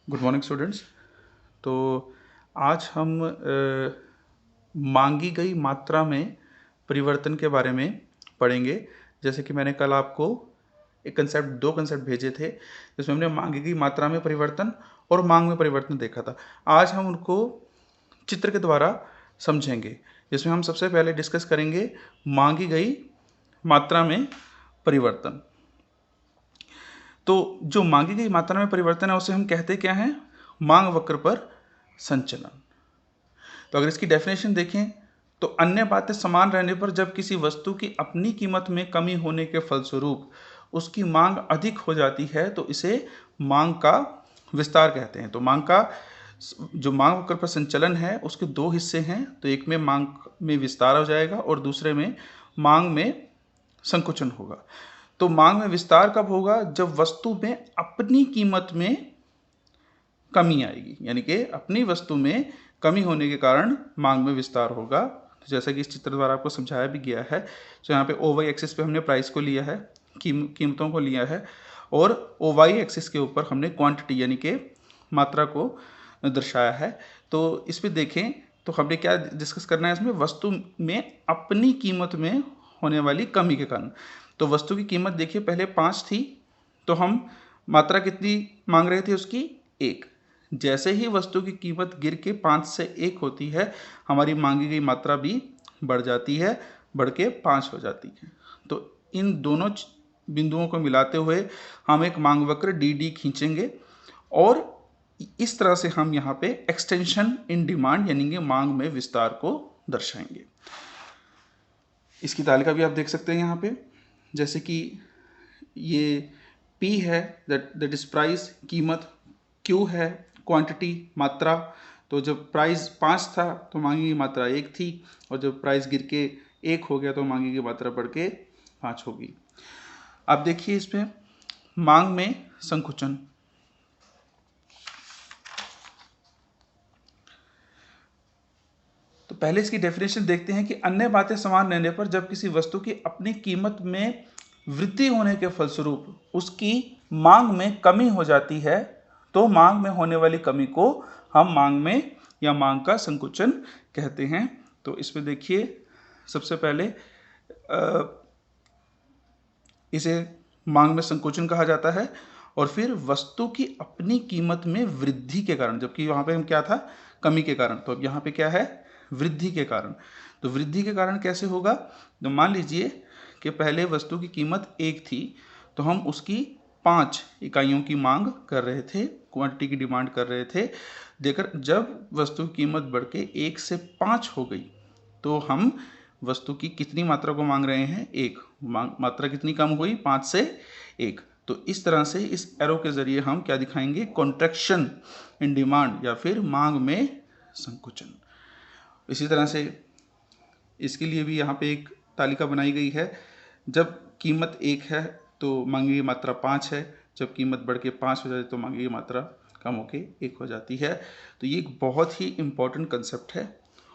Good morning students. तो आज हम मांगी गई मात्रा में परिवर्तन के बारे में पढ़ेंगे। जैसे कि मैंने कल आपको दो कंसेप्ट भेजे थे जिसमें हमने मांगी गई मात्रा में परिवर्तन और मांग में परिवर्तन देखा था। आज हम उनको चित्र के द्वारा समझेंगे, जिसमें हम सबसे पहले डिस्कस करेंगे मांगी गई मात्रा में परिवर्तन। तो जो मांगी गई मात्रा में परिवर्तन है उसे हम कहते क्या हैं? मांग वक्र पर संचलन। तो अगर इसकी डेफिनेशन देखें तो अन्य बातें समान रहने पर जब किसी वस्तु की अपनी कीमत में कमी होने के फलस्वरूप उसकी मांग अधिक हो जाती है तो इसे मांग का विस्तार कहते हैं। तो जो मांग वक्र पर संचलन है उसके दो हिस्से हैं। तो एक में मांग में विस्तार हो जाएगा और दूसरे में मांग में संकुचन होगा। तो मांग में विस्तार कब होगा? जब वस्तु में अपनी कीमत में कमी आएगी, यानी कि अपनी वस्तु में कमी होने के कारण मांग में विस्तार होगा। तो जैसा कि इस चित्र द्वारा आपको समझाया भी गया है, तो यहाँ पे ओ वाई एक्सिस पे हमने प्राइस को लिया है, कीमतों को लिया है, और ओ वाई एक्सिस के ऊपर हमने क्वांटिटी यानी कि मात्रा को दर्शाया है। तो इस पर देखें तो हमने क्या डिस्कस करना है इसमें? वस्तु में अपनी कीमत में होने वाली कमी के कारण। तो वस्तु की कीमत देखिए पहले 5 थी, तो हम मात्रा कितनी मांग रहे थे उसकी? 1। जैसे ही वस्तु की कीमत गिर के 5 से 1 होती है, हमारी मांगी गई मात्रा भी बढ़ जाती है, बढ़ के 5 हो जाती है। तो इन दोनों बिंदुओं को मिलाते हुए हम एक मांग वक्र डी डी खींचेंगे और इस तरह से हम यहाँ पे एक्सटेंशन इन डिमांड यानी कि मांग में विस्तार को दर्शाएंगे। इसकी तालिका भी आप देख सकते हैं यहाँ पे, जैसे कि ये P है दैट इज प्राइस कीमत, Q है क्वांटिटी मात्रा। तो जब प्राइस 5 था तो मांगी गई मात्रा 1 थी, और जब प्राइस गिर के 1 हो गया तो मांगी गई मात्रा बढ़ के 5 होगी। अब देखिए इसमें मांग में संकुचन। तो पहले इसकी डेफिनेशन देखते हैं कि अन्य बातें समान रहने पर जब किसी वस्तु की अपनी कीमत में वृद्धि होने के फलस्वरूप उसकी मांग में कमी हो जाती है तो मांग में होने वाली कमी को हम मांग में या मांग का संकुचन कहते हैं। तो इसमें देखिए सबसे पहले इसे मांग में संकुचन कहा जाता है, और फिर वस्तु की अपनी कीमत में वृद्धि के कारण, जबकि वहां पे हम क्या था? कमी के कारण। तो अब यहाँ पे क्या है? वृद्धि के कारण। तो वृद्धि के कारण कैसे होगा? तो मान लीजिए कि पहले वस्तु की कीमत 1 थी, तो हम उसकी 5 इकाइयों की मांग कर रहे थे, क्वांटिटी की डिमांड कर रहे थे। देकर जब वस्तु की कीमत बढ़ के 1 से 5 हो गई तो हम वस्तु की कितनी मात्रा को मांग रहे हैं? 1। मात्रा कितनी कम हुई? 5 से 1। तो इस तरह से इस एरो के जरिए हम क्या दिखाएंगे? कॉन्ट्रैक्शन इन डिमांड या फिर मांग में संकुचन। इसी तरह से इसके लिए भी यहाँ पे एक तालिका बनाई गई है। जब कीमत 1 है तो मांगी गई मात्रा 5 है, जब कीमत बढ़ के 5 हो जाती है तो मांगी गई मात्रा कम होके 1 हो जाती है। तो ये एक बहुत ही इम्पॉर्टेंट कंसेप्ट है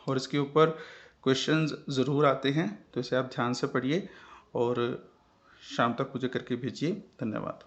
और इसके ऊपर क्वेश्चंस ज़रूर आते हैं, तो इसे आप ध्यान से पढ़िए और शाम तक मुझे करके भेजिए। धन्यवाद।